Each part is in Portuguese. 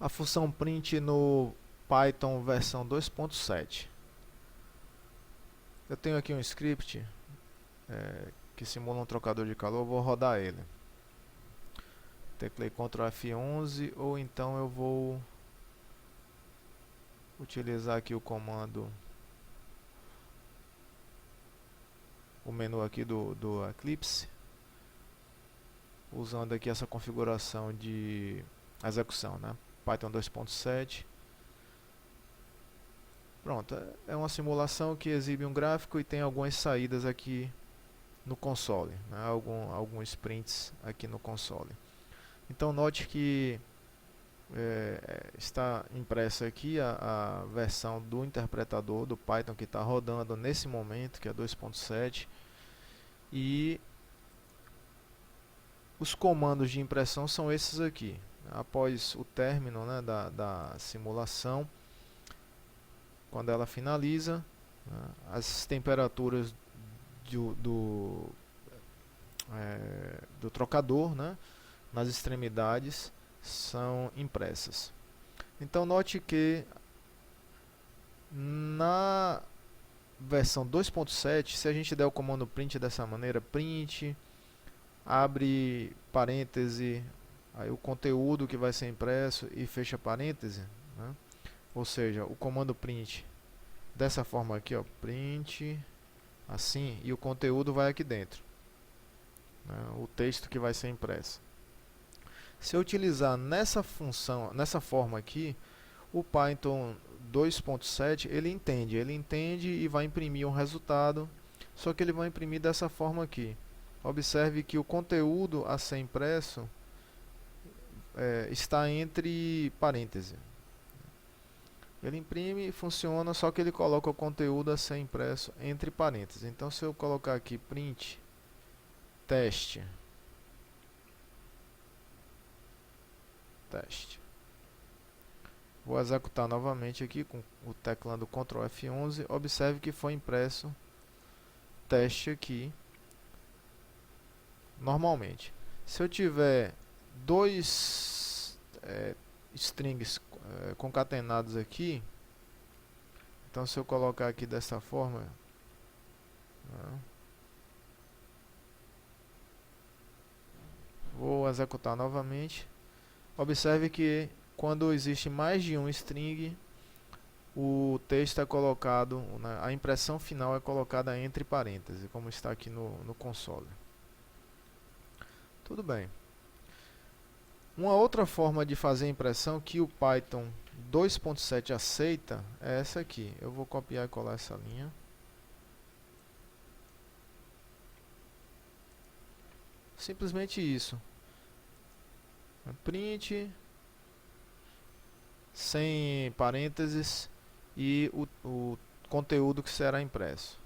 a função print no Python versão 2.7. Eu tenho aqui um script que simula um trocador de calor, vou rodar ele. Teclei Ctrl F11 ou então eu vou utilizar aqui o comando, o menu aqui do Eclipse, usando aqui essa configuração de execução, né? Python 2.7. Pronto, é uma simulação que exibe um gráfico e tem algumas saídas aqui no console, né? Alguns prints aqui no console. Então note que está impressa aqui a versão do interpretador do Python que está rodando nesse momento, que é 2.7, e os comandos de impressão são esses aqui. Após o término, né, da simulação, quando ela finaliza, né, as temperaturas do trocador, né, nas extremidades são impressas. Então note que na versão 2.7, se a gente der o comando print dessa maneira, print, abre parêntese, aí o conteúdo que vai ser impresso e fecha parêntese, né? Ou seja, o comando print dessa forma aqui, ó, print, assim, e o conteúdo vai aqui dentro, né, o texto que vai ser impresso. Se eu utilizar nessa função, nessa forma aqui, o Python 2.7 ele entende e vai imprimir um resultado, só que ele vai imprimir dessa forma aqui. Observe que o conteúdo a ser impresso está entre parênteses. Ele imprime e funciona, só que ele coloca o conteúdo a ser impresso entre parênteses. Então se eu colocar aqui print teste, vou executar novamente aqui com o teclado Ctrl F11, observe que foi impresso teste aqui normalmente. Se eu tiver dois strings concatenados aqui, então se eu colocar aqui dessa forma, né, vou executar novamente, observe que quando existe mais de um string, o texto é colocado, né, a impressão final é colocada entre parênteses, como está aqui no console. Tudo bem. Uma outra forma de fazer impressão que o Python 2.7 aceita é essa aqui. Eu vou copiar e colar essa linha. Simplesmente isso. Print, sem parênteses, e o conteúdo que será impresso.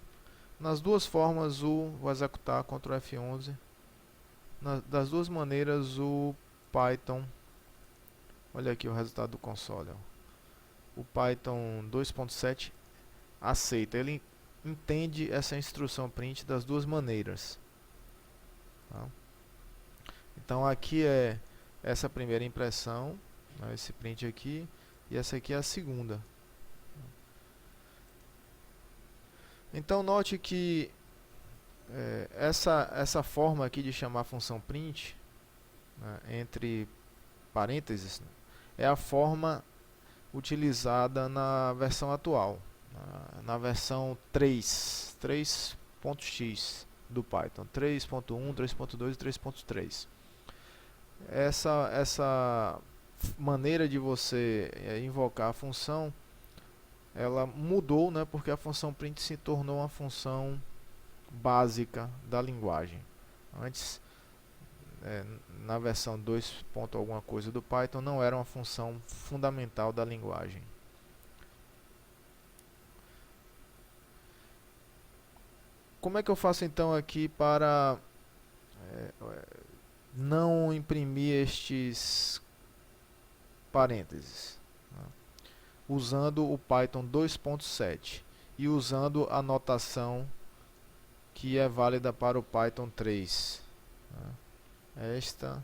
Nas duas formas, vou executar Ctrl F11. Das duas maneiras, o Python, olha aqui o resultado do console, ó. O Python 2.7 aceita, ele entende essa instrução print das duas maneiras, tá? Então aqui é essa primeira impressão, né, esse print aqui, e essa aqui é a segunda. Então note que essa forma aqui de chamar a função print, né, entre parênteses, né, é a forma utilizada na versão atual, na versão 3.x do Python, 3.1, 3.2 e 3.3. Essa maneira de você invocar a função, ela mudou, né, porque a função print se tornou uma função básica da linguagem. Antes, na versão 2. Alguma coisa do Python, não era uma função fundamental da linguagem. Como é que eu faço então aqui para não imprimir estes parênteses, né, usando o Python 2.7 e usando a notação que é válida para o Python 3, né, esta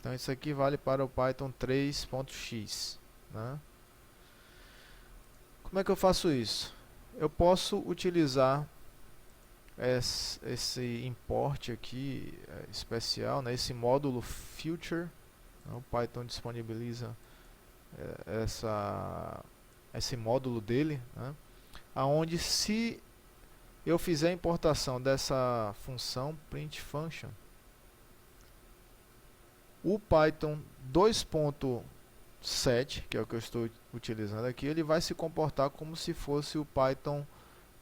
Então isso aqui vale para o Python 3.x, né? Como é que eu faço isso? Eu posso utilizar esse import aqui especial, né? Esse módulo future, né? O Python disponibiliza esse módulo dele, né? Aonde se eu fizer a importação dessa função print function, o Python 2.7, que é o que eu estou utilizando aqui, ele vai se comportar como se fosse o Python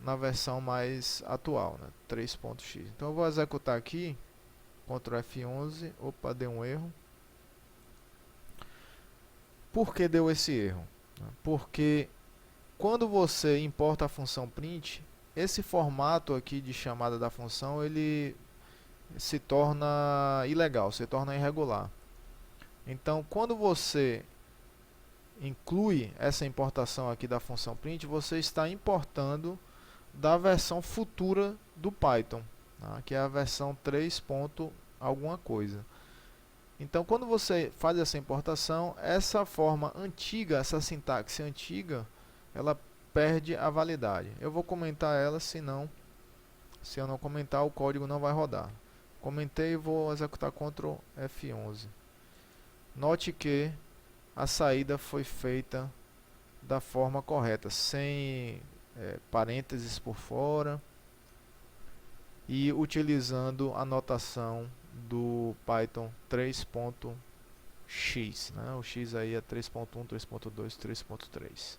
na versão mais atual, né? 3.x. Então eu vou executar aqui, Ctrl F11, opa, deu um erro. Por que deu esse erro? Porque quando você importa a função print, esse formato aqui de chamada da função, ele se torna ilegal, se torna irregular. Então, quando você inclui essa importação aqui da função print, você está importando da versão futura do Python, tá? Que é a versão 3. Alguma coisa. Então, quando você faz essa importação, essa forma antiga, essa sintaxe antiga, ela perde a validade. Eu vou comentar ela, senão, se eu não comentar, o código não vai rodar. Comentei e vou executar Ctrl F11. Note que a saída foi feita da forma correta, sem parênteses por fora e utilizando a notação do Python 3.x, né? O x aí é 3.1, 3.2, 3.3.